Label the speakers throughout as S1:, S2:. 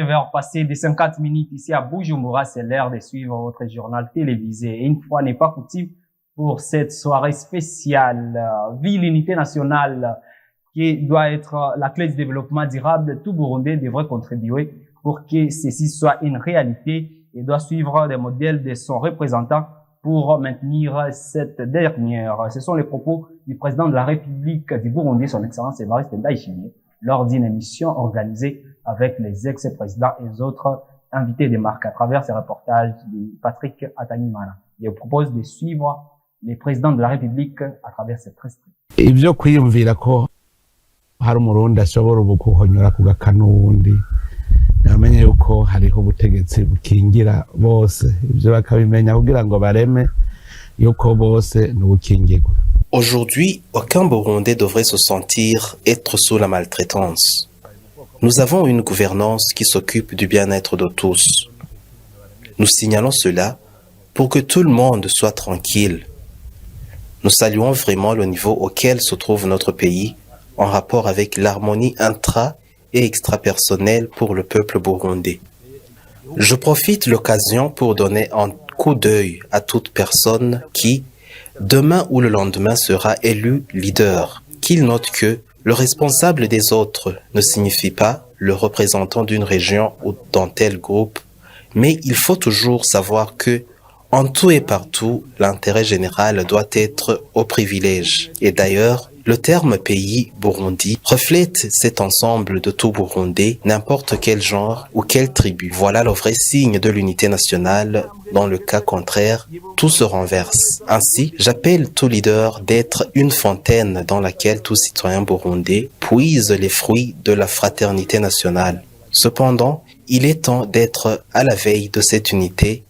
S1: 19h passées de 50 minutes ici à Bujumbura, c'est l'heure de suivre votre journal télévisé. Et une fois n'est pas coutume, pour cette soirée spéciale, ville unité nationale, qui doit être la clé du développement durable, tout Burundais devrait contribuer pour que ceci soit une réalité et doit suivre des modèles de son représentant pour maintenir cette dernière. Ce sont les propos du président de la République du Burundi, son Excellence Evariste Ndayishimiye, lors d'une émission organisée avec les ex-présidents et les autres invités des marques à travers ces reportages de Patrick Atangimana. Je vous propose de suivre les présidents de la République à travers cette restriction.
S2: Ibyo kwiyumvira ko hari umurundi ashobora guhonyora ku gakanundi namenye yuko hariho ubutegetsi bukingira bose ibyo bakabimenya kugira ngo bareme yuko bose n'ubukingirwa.
S3: Aujourd'hui, aucun Burundais devrait se sentir être sous la maltraitance. Nous avons une gouvernance qui s'occupe du bien-être de tous. Nous signalons cela pour que tout le monde soit tranquille. Nous saluons vraiment le niveau auquel se trouve notre pays en rapport avec l'harmonie intra- et extra-personnelle pour le peuple burundais. Je profite de l'occasion pour donner un coup d'œil à toute personne qui, demain ou le lendemain, sera élu leader, qu'il note que le responsable des autres ne signifie pas le représentant d'une région ou d'un tel groupe, mais il faut toujours savoir que en tout et partout, l'intérêt général doit être au privilège. Et d'ailleurs, le terme pays Burundi reflète cet ensemble de tout Burundais, n'importe quel genre ou quelle tribu. Voilà le vrai signe de l'unité nationale. Dans le cas contraire, tout se renverse. Ainsi, j'appelle tout leader d'être une fontaine dans laquelle tout citoyen burundais puise les fruits de la fraternité nationale. Cependant, il est temps d'être à la veille de cette unité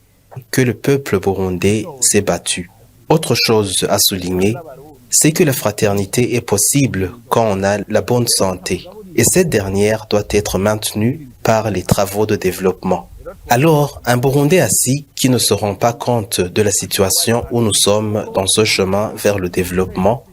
S3: que le peuple burundais s'est battu. Autre chose à souligner, c'est que la fraternité est possible quand on a la bonne santé, et cette dernière doit être maintenue par les travaux de développement. Alors, un Burundais assis qui ne se rend pas compte de la situation où nous sommes dans ce chemin vers le développement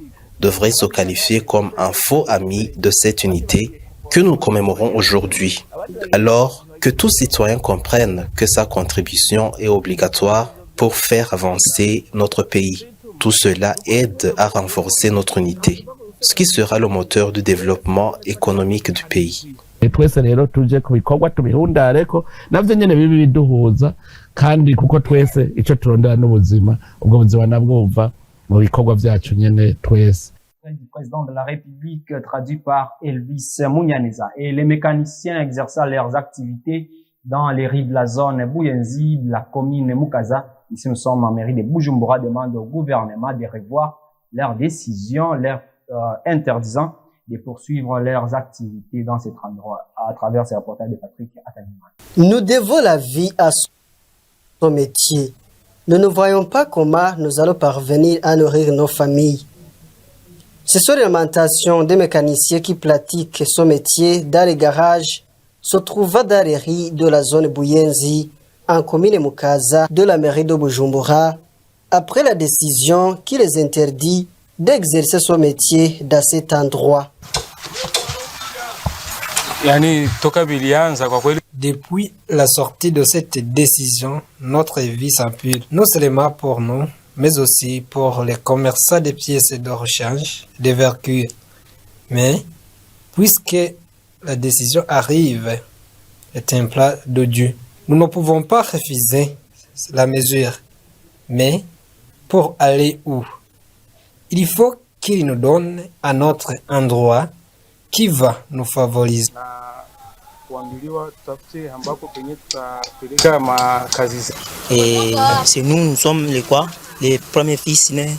S3: devrait se qualifier comme un faux ami de cette unité que nous commémorons aujourd'hui. Alors, que tout citoyen comprenne que sa contribution est obligatoire pour faire avancer notre pays. Tout cela aide à renforcer notre unité, ce qui sera le moteur du développement économique du pays.
S2: Twese rero tuje ku bikorwa tubihundareko navyo nyene bibi biduhuza kandi kuko twese ico turondera n'ubuzima ubwo buzima nabwo buva mu bikorwa vyacu nyene twese.
S1: Du président de la République traduit par Elvis Munyaneza et les mécaniciens exerçant leurs activités dans les rues de la zone Buyenzi, de la commune Mukaza. Ici, nous sommes en mairie de Bujumbura, demandent au gouvernement de revoir leurs décisions, leur interdisant de poursuivre leurs activités dans cet endroit à travers ces reportages de Patrick Atangimana.
S4: Nous devons la vie à son métier. Nous ne voyons pas comment nous allons parvenir à nourrir nos familles. Ce sont les lamentations des mécaniciens qui pratiquent ce métier dans les garages se trouvant dans les rues de la zone Buyenzi, en commune Mukaza de la mairie de Bujumbura, après la décision qui les interdit d'exercer ce métier dans cet endroit.
S5: Depuis la sortie de cette décision, notre vie s'empile, non seulement pour nous, mais aussi pour les commerçants de pièces de rechange, de véhicules. Mais, puisque la décision arrive, est un plat de Dieu. Nous ne pouvons pas refuser la mesure. Mais, pour aller où? Il faut qu'il nous donne un autre endroit qui va nous favoriser.
S6: Et c'est nous sommes les quoi? Les premiers fils nés,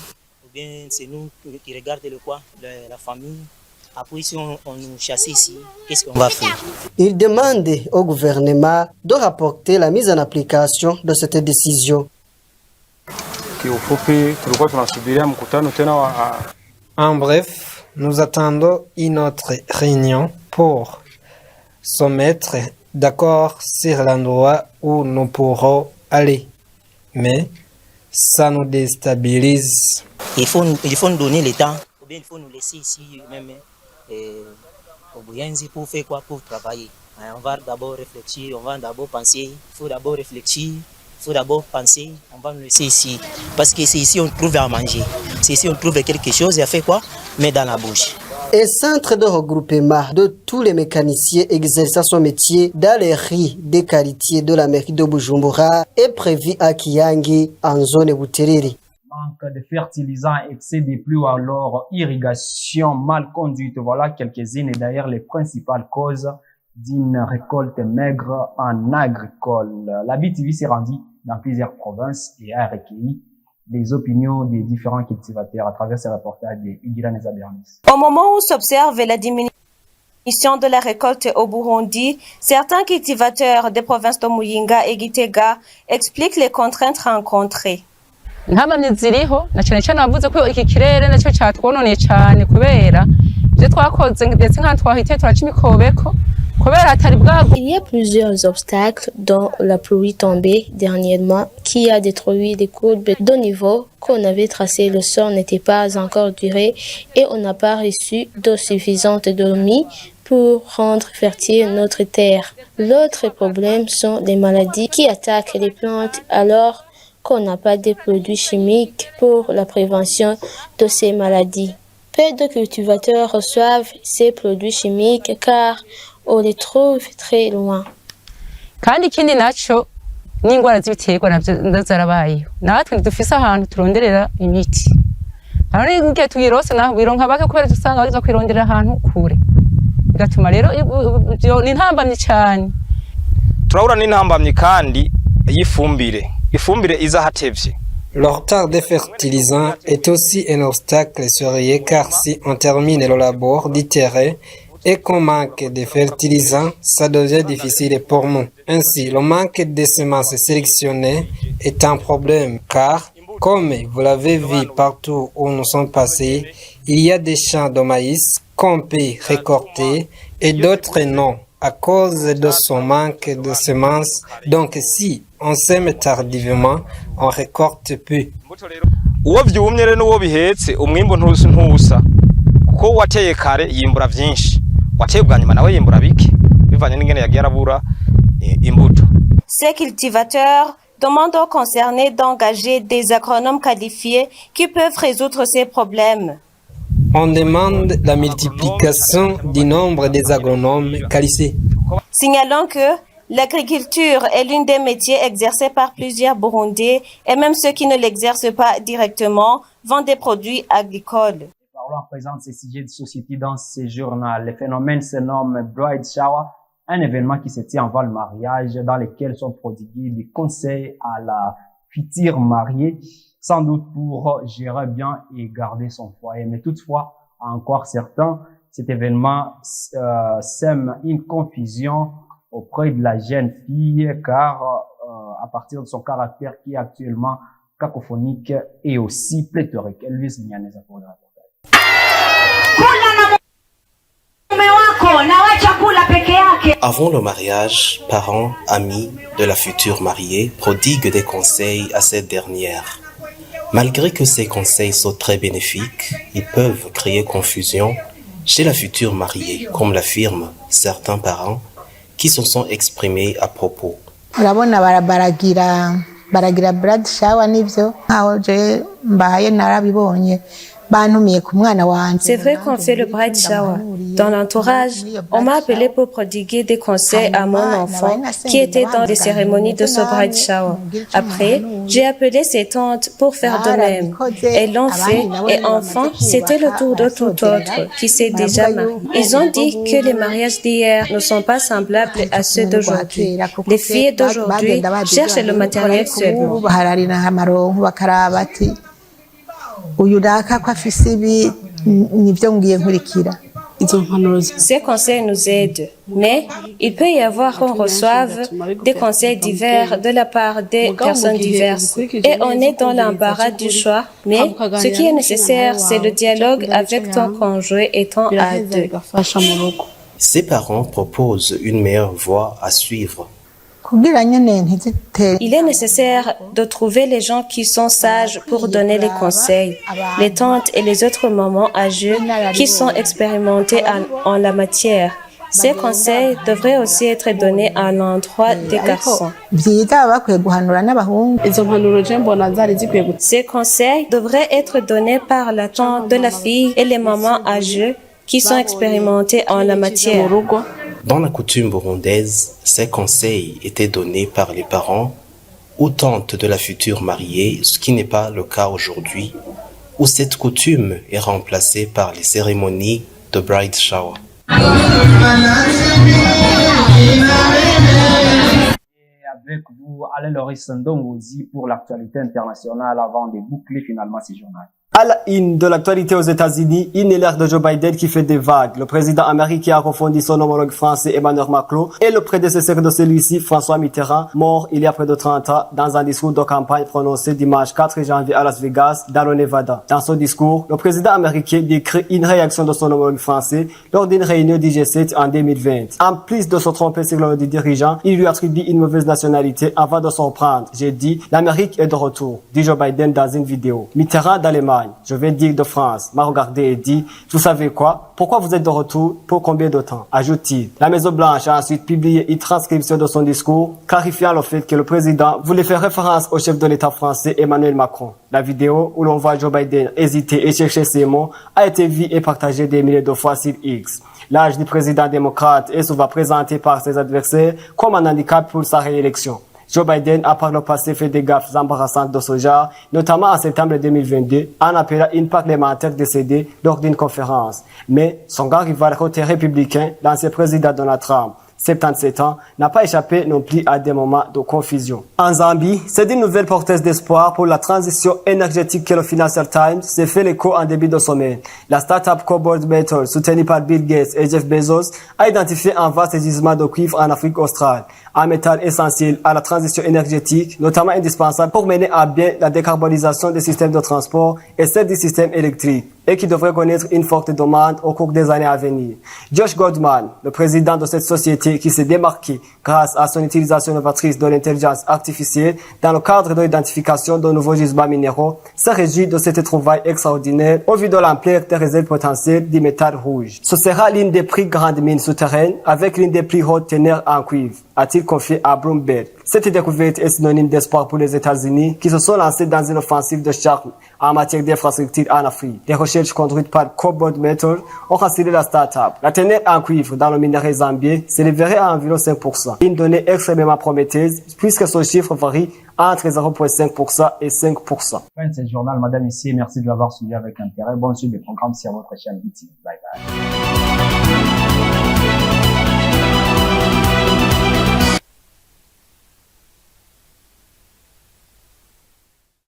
S6: ou bien c'est nous qui regardons le quoi, la famille. Après, si on nous chasse ici, qu'est-ce qu'on va faire?
S4: Il demande au gouvernement de rapporter la mise en application de cette décision.
S5: En bref, nous attendons une autre réunion pour se mettre d'accord sur l'endroit où nous pourrons aller. Mais ça nous déstabilise.
S6: Il faut nous donner le temps, ou bien il faut nous laisser ici même au Buyenzi pour faire quoi? Pour travailler. On va d'abord réfléchir, on va d'abord penser, il faut d'abord réfléchir, il faut d'abord penser, on va nous laisser ici. Parce que c'est ici on trouve à manger. C'est ici on trouve quelque chose et on fait quoi? Met dans la bouche.
S4: Un centre de regroupement de tous les mécaniciens exerçant son métier dans les riz des quartiers de la mairie de Bujumbura est prévu à Kiyangi en zone Buterere.
S1: Manque de fertilisants, excès de pluie ou alors irrigation mal conduite. Voilà quelques-unes et d'ailleurs les principales causes d'une récolte maigre en agricole. La BTV s'est rendue dans plusieurs provinces et a recueilli les opinions des différents cultivateurs à travers ce reportage de Igira Nezabernis.
S7: Au moment où s'observe la diminution de la récolte au Burundi, certains cultivateurs des provinces de Muyinga et Gitega expliquent les contraintes rencontrées.
S8: Ntamamye ziriho na cyane cyane avuze ko iki kirere nacyo cyatwononeye cyane kubera ibyo twakoze ndetse nka twahite turacimikobeko.
S9: Il y a plusieurs obstacles, dont la pluie tombée dernièrement qui a détruit les courbes de niveau qu'on avait tracé. Le sol n'était pas encore duré et on n'a pas reçu d'eau suffisante dormie pour rendre fertile notre terre. L'autre problème sont les maladies qui attaquent les plantes alors qu'on n'a pas de produits chimiques pour la prévention de ces maladies. Peu de cultivateurs reçoivent ces produits chimiques car on les trouve très loin.
S8: Kandi ikindi naco n'ingwara z'ibiterwa navyo ndazarabayeho natwe dufise ahantu turonderera imiti ari ngiye tuyirose naho bironka bake kubera dusanga baza kwirondera ahantu kure bigatuma rero ni ntambamye cyane
S10: turabura n'intambamye kandi ifumbire iza hatevye.
S5: Le retard des fertilisants est aussi un obstacle sérieux car si on termine le labeur du terrain et qu'on manque de fertilisants, ça devient difficile pour nous. Ainsi, le manque de semences sélectionnées est un problème car, comme vous l'avez vu partout où nous sommes passés, il y a des champs de maïs qu'on peut récolter et d'autres non à cause de son manque de semences. Donc si on sème tardivement, on récolte peu.
S10: Uwo vyumye rero n'uwo bihetse umwimbo ntusa kuko wateye kare yimbura vyinshi.
S7: Ces cultivateurs demandent aux concernés d'engager des agronomes qualifiés qui peuvent résoudre ces problèmes.
S5: On demande la multiplication du nombre des agronomes qualifiés.
S7: Signalons que l'agriculture est l'un des métiers exercés par plusieurs Burundais et même ceux qui ne l'exercent pas directement vendent des produits agricoles.
S1: Parlons à présent de ces sujets de société dans ce journal. Le phénomène se nomme Bride Shower, un événement qui se tient avant le mariage dans lequel sont prodigués des conseils à la future mariée, sans doute pour gérer bien et garder son foyer. Mais toutefois, encore certains, cet événement sème une confusion auprès de la jeune fille car à partir de son caractère qui est actuellement cacophonique et aussi pléthorique. Elvis Nyaneza pour le rapport.
S3: Avant le mariage, parents, amis de la future mariée prodiguent des conseils à cette dernière. Malgré que ces conseils sont très bénéfiques, ils peuvent créer confusion chez la future mariée, comme l'affirment certains parents qui se sont exprimés à propos.
S11: Baragira bride shower nivyo nkaho je mbaye narabibonye.
S7: C'est vrai qu'on fait le bride shower. Dans l'entourage, on m'a appelé pour prodiguer des conseils à mon enfant qui était dans les cérémonies de ce bride shower. Après, j'ai appelé ses tantes pour faire de même. Elles l'ont fait et enfin, c'était le tour de tout autre qui s'est déjà marié. Ils ont dit que les mariages d'hier ne sont pas semblables à ceux d'aujourd'hui. Les filles d'aujourd'hui cherchent le matériel seulement. Ces conseils nous aident, mais il peut y avoir qu'on reçoive des conseils divers de la part des personnes diverses. Et on est dans l'embarras du choix, mais ce qui est nécessaire, c'est le dialogue avec ton conjoint étant à deux.
S3: Ses parents proposent une meilleure voie à suivre.
S7: Il est nécessaire de trouver les gens qui sont sages pour donner les conseils, les tantes et les autres mamans âgées qui sont expérimentées en la matière. Ces conseils devraient aussi être donnés à l'endroit des garçons. Ces conseils devraient être donnés par la tante de la fille et les mamans âgées qui sont expérimentées en la matière.
S3: Dans la coutume burundaise, ces conseils étaient donnés par les parents ou tantes de la future mariée, ce qui n'est pas le cas aujourd'hui, où cette coutume est remplacée par les cérémonies de bride shower.
S1: Avec vous, Alain Loris Ndongozi pour l'actualité internationale avant de boucler finalement ces journaux.
S12: À la une de l'actualité aux États-Unis, une est l'ère de Joe Biden qui fait des vagues. Le président américain a confondu son homologue français Emmanuel Macron et le prédécesseur de celui-ci, François Mitterrand, mort il y a près de 30 ans, dans un discours de campagne prononcé dimanche 4 janvier à Las Vegas, dans le Nevada. Dans son discours, le président américain décrit une réaction de son homologue français lors d'une réunion du G7 en 2020. En plus de se tromper sur le du dirigeant, il lui attribue une mauvaise nationalité avant de s'en prendre. J'ai dit, l'Amérique est de retour, dit Joe Biden dans une vidéo. Mitterrand d'Allemagne. Je vais dire de France, m'a regardé et dit, vous savez quoi? Pourquoi vous êtes de retour? Pour combien de temps? Ajoute-t-il. La Maison Blanche a ensuite publié une transcription de son discours, clarifiant le fait que le président voulait faire référence au chef de l'État français Emmanuel Macron. La vidéo où l'on voit Joe Biden hésiter et chercher ses mots a été vue et partagée des milliers de fois sur X. L'âge du président démocrate est souvent présenté par ses adversaires comme un handicap pour sa réélection. Joe Biden a par le passé fait des gaffes embarrassantes de ce genre, notamment en septembre 2022, en appelant une parlementaire décédée lors d'une conférence. Mais son grand rival côté républicain, l'ancien président Donald Trump, 77 ans, n'a pas échappé non plus à des moments de confusion. En Zambie, c'est une nouvelle porteuse d'espoir pour la transition énergétique que le Financial Times s'est fait l'écho en début de semaine. La start-up Cobalt Metal, soutenue par Bill Gates et Jeff Bezos, a identifié un vaste gisement de cuivre en Afrique australe, un métal essentiel à la transition énergétique, notamment indispensable pour mener à bien la décarbonisation des systèmes de transport et celle du système électrique, et qui devrait connaître une forte demande au cours des années à venir. Josh Goldman, le président de cette société qui s'est démarqué grâce à son utilisation novatrice de l'intelligence artificielle dans le cadre de l'identification de nouveaux gisements minéraux, se réjouit de cette trouvaille extraordinaire au vu de l'ampleur des réserves potentielles du métal rouge. Ce sera l'une des plus grandes mines souterraines avec l'une des plus hautes teneurs en cuivre, a-t-il confié à Bloomberg. Cette découverte est synonyme d'espoir pour les États-Unis qui se sont lancés dans une offensive de charme en matière d'infrastructure en Afrique. Les recherches conduites par Cobalt Metal ont rassuré la start-up. La teneur en cuivre dans le minerai zambien s'élèverait à environ 5%. Une donnée extrêmement prometteuse puisque ce chiffre varie entre 0,5% et 5%.
S1: Fin de ce journal, madame, ici, merci de l'avoir suivi avec intérêt. Bonne suite des programmes sur votre chaîne YouTube. Bye bye.